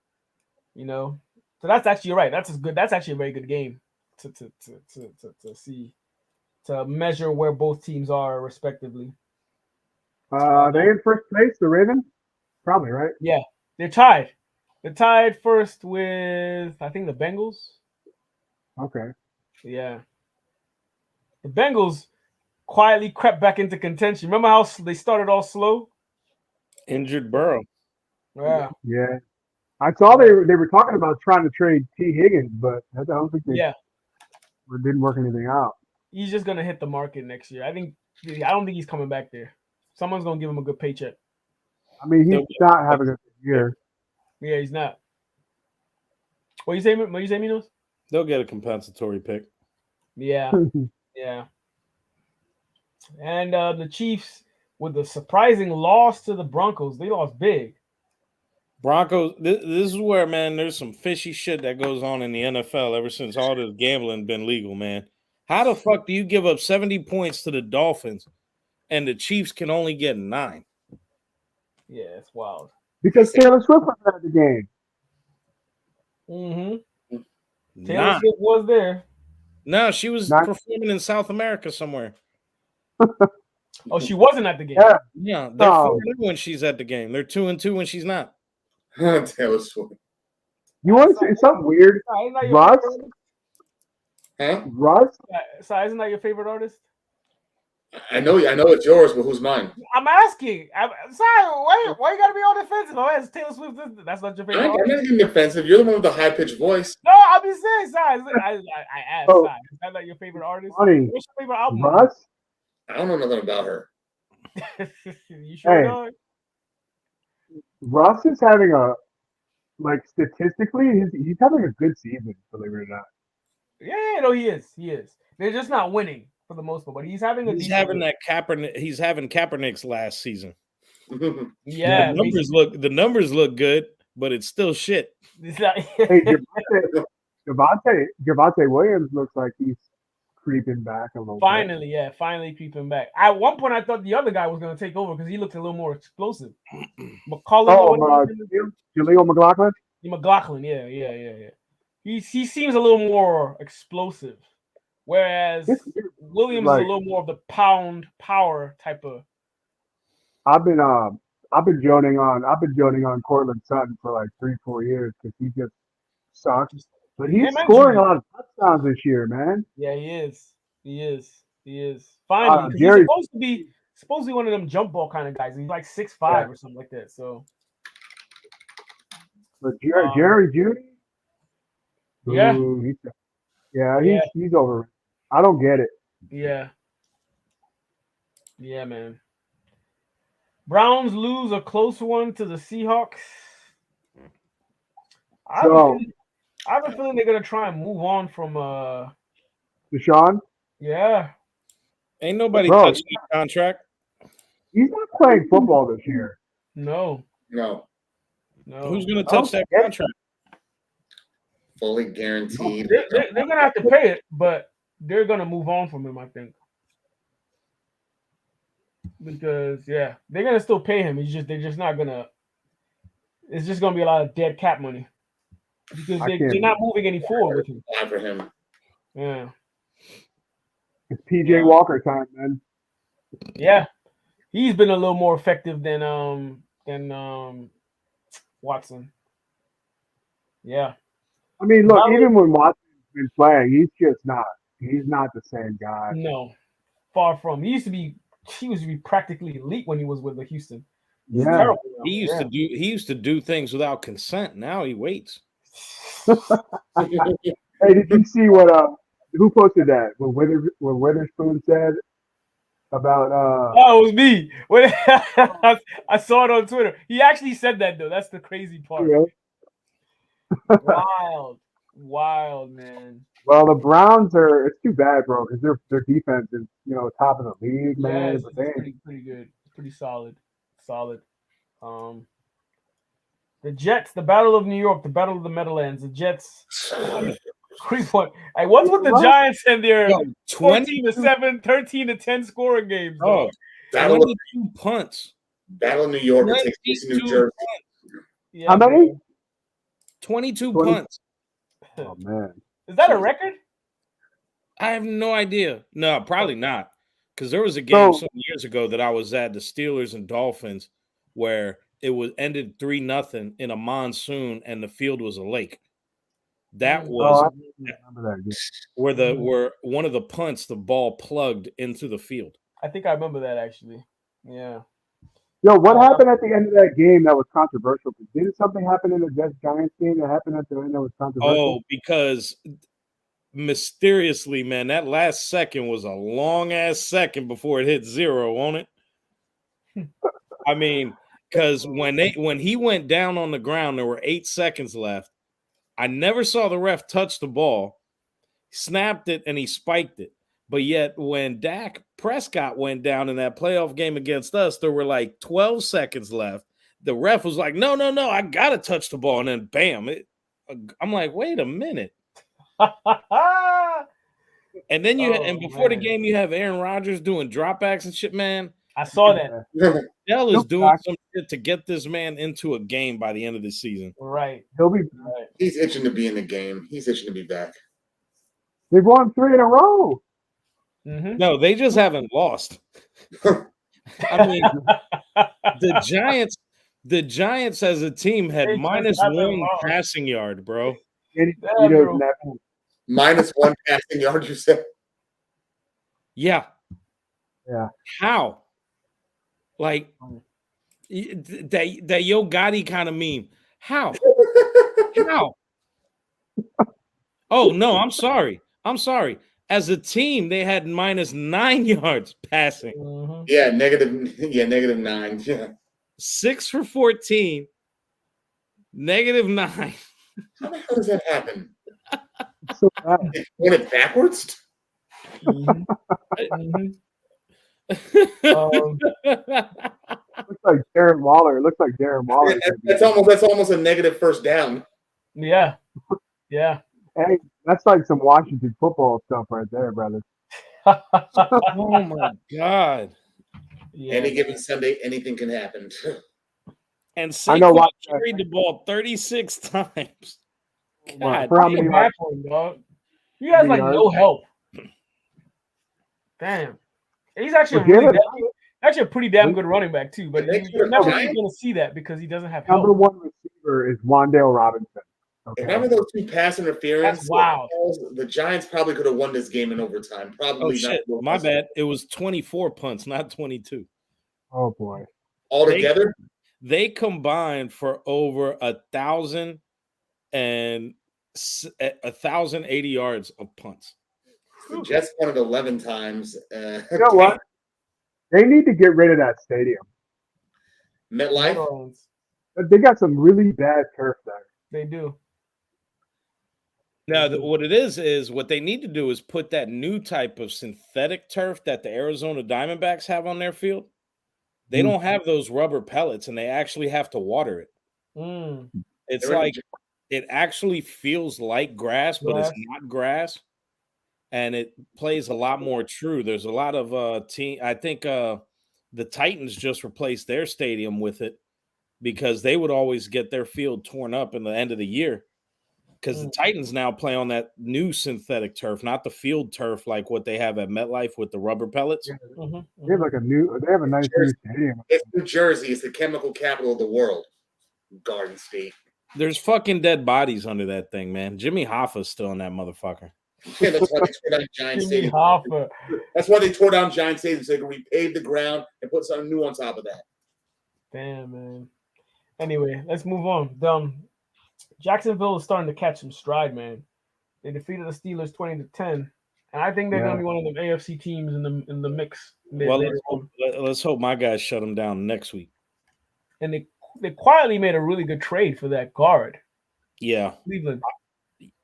So that's actually right. That's actually a very good game to see, to measure where both teams are respectively. They in first place, the Ravens? Probably, right? Yeah, they're tied. They're tied first with, I think, the Bengals. Okay. Yeah. The Bengals quietly crept back into contention. Remember how they started all slow? Injured Burrow. Yeah. Yeah. I saw they were talking about trying to trade T. Higgins, but I don't think they didn't work anything out. He's just gonna hit the market next year. I don't think he's coming back there. Someone's gonna give him a good paycheck. I mean, he's not having a good year. Yeah, he's not. What you say, Minos? They'll get a compensatory pick. Yeah. Yeah. And the Chiefs, with a surprising loss to the Broncos, they lost big. Broncos, this is where, man, there's some fishy shit that goes on in the NFL ever since all this gambling been legal, man. How the fuck do you give up 70 points to the Dolphins and the Chiefs can only get 9? Yeah, it's wild. Because Taylor Swift was at the game. Mm-hmm. Taylor Swift was there. No, she was performing in South America somewhere. Oh, she wasn't at the game. Yeah, they're 4-2 when she's at the game. They're 2-2 when she's not. Taylor Swift. You want to say something weird? Russ? Huh? Russ? So isn't that your favorite artist? I know it's yours, but who's mine? I'm asking. Why you gotta be all defensive? Oh, it's Taylor Swift. That's not your favorite artist. I'm not getting defensive. You're the one with the high-pitched voice. No, I'm just saying, Si. I asked, Si. Is that not your favorite artist? Funny. What's your favorite album? Russ? I don't know nothing about her. You sure, dog? Russ is having statistically, he's having a good season, believe it or not. Yeah, no, he is. He is. They're just not winning for the most part, but he's having He's having Kaepernick's last season. Yeah, the numbers look good, but it's still shit. Hey, Javonte Williams looks like he's creeping back a little bit. Finally creeping back. At one point, I thought the other guy was going to take over because he looked a little more explosive. Jaleel McLaughlin? McLaughlin, yeah. He seems a little more explosive, whereas Williams is a little more of the power type of. I've been joning on Cortland Sutton for like 3-4 years because he just sucks. But he's scoring a lot of touchdowns this year, man. Yeah, he is. Finally, he's supposed to be one of them jump ball kind of guys. He's like 6'5" or something like that. So, but Jerry Jeudy, he's over. I don't get it. Yeah, man. Browns lose a close one to the Seahawks. I have a feeling they're gonna try and move on from Deshaun. Yeah. Ain't nobody touching his contract. He's not playing football this year. No. Who's gonna touch that contract? Fully guaranteed. They're gonna have to pay it, but they're gonna move on from him, I think. Because they're gonna still pay him. They're just not gonna. It's just gonna be a lot of dead cap money because they're not moving any forward with him. For him. Yeah. It's PJ Walker time, man. Yeah, he's been a little more effective than Watson. Yeah. I mean, look, even when Watson's been playing, he's not the same guy. No, far from. He used to be practically elite when he was with the Houston. Yeah. He used to do things without consent. Now he waits. Hey, did you see what who posted that? What Witherspoon said about it was me. I saw it on Twitter. He actually said that though. That's the crazy part. Really? Wild, man. Well, the Browns it's too bad, bro, because their defense is, top of the league, man. It's pretty good. It's pretty solid. The Jets, the Battle of New York, the Battle of the Meadowlands. The Jets. 3-point. Hey, what's with the Giants and their 14-7, 13-10 scoring games? Oh, 22 punts. Battle of New York. It takes place in New Jersey. Yeah, how many? 22 punts. Oh man, is that a record? I have no idea. No, probably not. Because there was a game some years ago that I was at, the Steelers and Dolphins, where it was ended 3-0 in a monsoon, and the field was a lake. That was where one of the punts, the ball plugged into the field. I think I remember that actually. Yeah. Yo, what happened at the end of that game that was controversial? Didn't something happen in the Jets-Giants game that happened at the end that was controversial? Oh, because mysteriously, man, that last second was a long-ass second before it hit 0, won't it? I mean, because when he went down on the ground, there were 8 seconds left. I never saw the ref touch the ball, snapped it, and he spiked it. But yet, when Dak Prescott went down in that playoff game against us, there were like 12 seconds left. The ref was like, no, I got to touch the ball. And then, bam. I'm like, wait a minute. And then before the game, you have Aaron Rodgers doing dropbacks and shit, man. I saw that. Dell is doing some shit to get this man into a game by the end of the season. Right. He'll be. Right. He's itching to be in the game. He's itching to be back. They've won 3 in a row. Mm-hmm. No, they just haven't lost. I mean, the Giants as a team had -1 passing yard, bro. -1 passing yard, you said? Yeah. Yeah. How? Like that Yo Gotti kind of meme. How? How? Oh no, I'm sorry. As a team, they had -9 yards passing. Mm-hmm. Yeah, -9. Yeah. 6 for 14, -9. How the hell does that happen? So bad. Went it backwards? Mm-hmm. Looks like Darren Waller. That's almost a negative first down. Yeah. Yeah. Hey, that's like some Washington football stuff right there, brother. Oh my God. Yeah. Any given Sunday, anything can happen. And Saquon carried the ball 36 times. God, for how many yards? You guys like no help. Damn. He's actually a pretty damn good running back too, but you're never really going to see that because he doesn't have help. Number 1 receiver is Wan'Dale Robinson. Okay. Remember those 2 pass interference? That's wild. The Giants probably could have won this game in overtime. Probably not. My bad. It was 24 punts, not 22. Oh boy. Altogether? They combined for over 1,080 yards of punts. The Jets punted 11 times. You know what? They need to get rid of that stadium. MetLife? They got some really bad turf there. They do. Now, what it is what they need to do is put that new type of synthetic turf that the Arizona Diamondbacks have on their field. They don't have those rubber pellets, and they actually have to water it. It's like it actually feels like grass, but it's not grass, and it plays a lot more true. There's a lot of team. I think the Titans just replaced their stadium with it because they would always get their field torn up in the end of the year. Because the Titans now play on that new synthetic turf, not the field turf like what they have at MetLife with the rubber pellets. They have they have a nice new stadium. It's New Jersey. It's the chemical capital of the world. Garden State. There's fucking dead bodies under that thing, man. Jimmy Hoffa's still in that motherfucker. Yeah, that's why they tore down Giant Stadium. That's why they tore down Giant Stadium so they could repave the ground and put something new on top of that. Damn, man. Anyway, let's move on. Jacksonville is starting to catch some stride, man. They defeated the Steelers 20-10, and I think they're going to be one of the AFC teams in the mix. Let's hope my guys shut them down next week. And they quietly made a really good trade for that guard. Yeah, Cleveland.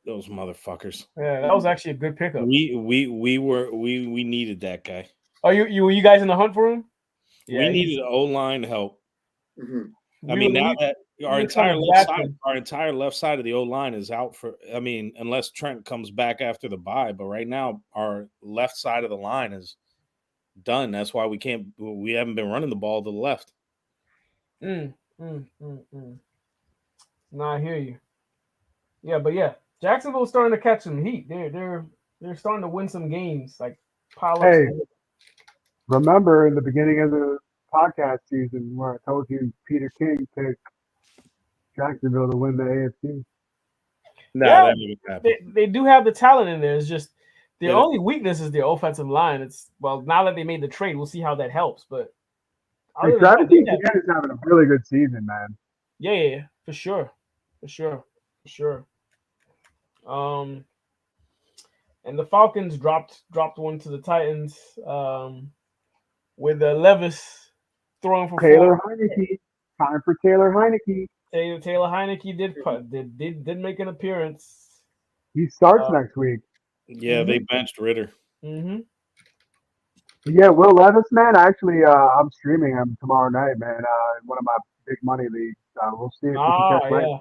Those motherfuckers. Yeah, that was actually a good pickup. We needed that guy. Oh, were you guys in the hunt for him? Yeah, we needed O-line help. Mm-hmm. I mean, now that our entire left side of the O-line is out unless Trent comes back after the bye, but right now our left side of the line is done. That's why we haven't been running the ball to the left. No, I hear you. Yeah, but Jacksonville's starting to catch some heat. They're starting to win some games, like remember in the beginning podcast season where I told you Peter King picked Jacksonville to win the AFC. No, Yeah, that didn't happen. they do have the talent in there. It's just their Yeah. only weakness is their offensive line. It's now that they made the trade, we'll see how that helps. But Hey, Travis Etienne is having a really good season, man. Yeah, for sure. And the Falcons dropped one to the Titans. With Levis throwing for Taylor Heineke. Time for Taylor Heineke. Taylor Heineke did make an appearance. He starts next week. Yeah, they benched Ritter. Mm-hmm. Yeah, Will Levis, man. Actually, I'm streaming him tomorrow night, man. In one of my big money leagues. We'll see if we can catch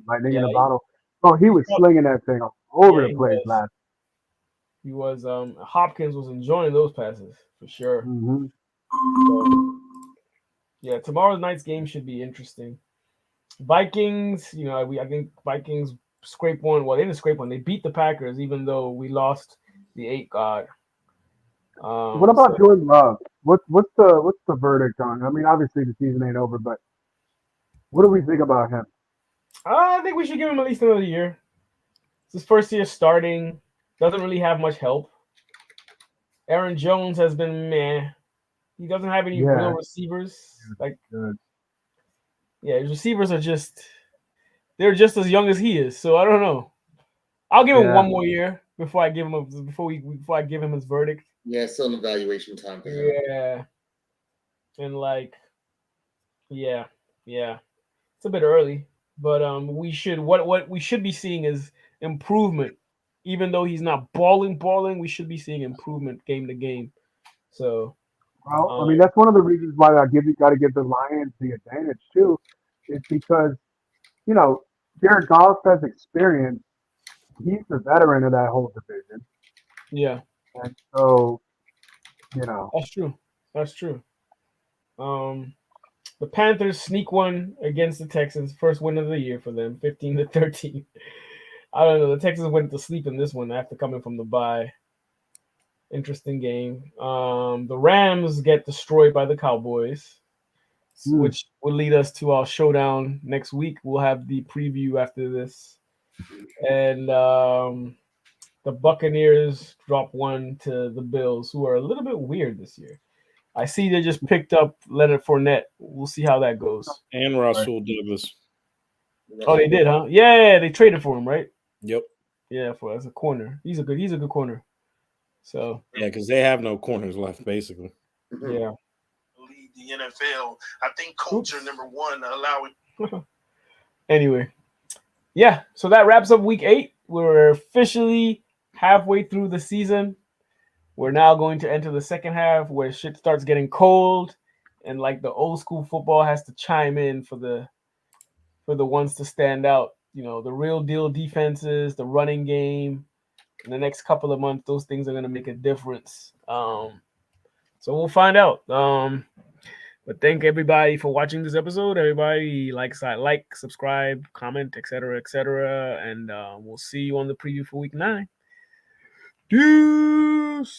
lightning in a bottle. Oh, he was slinging that thing all over the place last. He was. Hopkins was enjoying those passes for sure. Mm-hmm. So, tomorrow night's game should be interesting. Vikings, I think Vikings scrape one. Well, they didn't scrape one. They beat the Packers, even though we lost the 8 God. What about Jordan Love? What's the verdict on? I mean, obviously the season ain't over, but what do we think about him? I think we should give him at least another year. It's his first year starting. Doesn't really have much help. Aaron Jones has been meh. He doesn't have any real receivers. His receivers are they're just as young as he is. So I don't know. I'll give him one more year before I give him his verdict. Yeah, still an evaluation time for him. Yeah. And it's a bit early, but what we should be seeing is improvement. Even though he's not balling, we should be seeing improvement game to game. So, I mean, that's one of the reasons why got to give the Lions the advantage too. It's because Jared Goff has experience. He's the veteran of that whole division. Yeah, and so that's true. The Panthers sneak one against the Texans, first win of the year for them, 15-13. I don't know. The Texans went to sleep in this one after coming from the bye. Interesting game. The Rams get destroyed by the Cowboys, which will lead us to our showdown next week. We'll have the preview after this. And the Buccaneers drop one to the Bills, who are a little bit weird this year. I see they just picked up Leonard Fournette. We'll see how that goes. And Russell Douglas. Oh, they did, huh? Yeah, they traded for him, right? Yep. Yeah, as a corner. He's a good corner. So because they have no corners left, basically. Yeah. Lead the NFL. I think Colts are number one allowing. Anyway. Yeah, so that wraps up week 8. We're officially halfway through the season. We're now going to enter the second half where shit starts getting cold, and the old school football has to chime in for the ones to stand out. The real deal defenses, the running game. In the next couple of months, those things are going to make a difference. So we'll find out. But thank everybody for watching this episode. Everybody like, subscribe, comment, etc., and we'll see you on the preview for week 9. Deuces.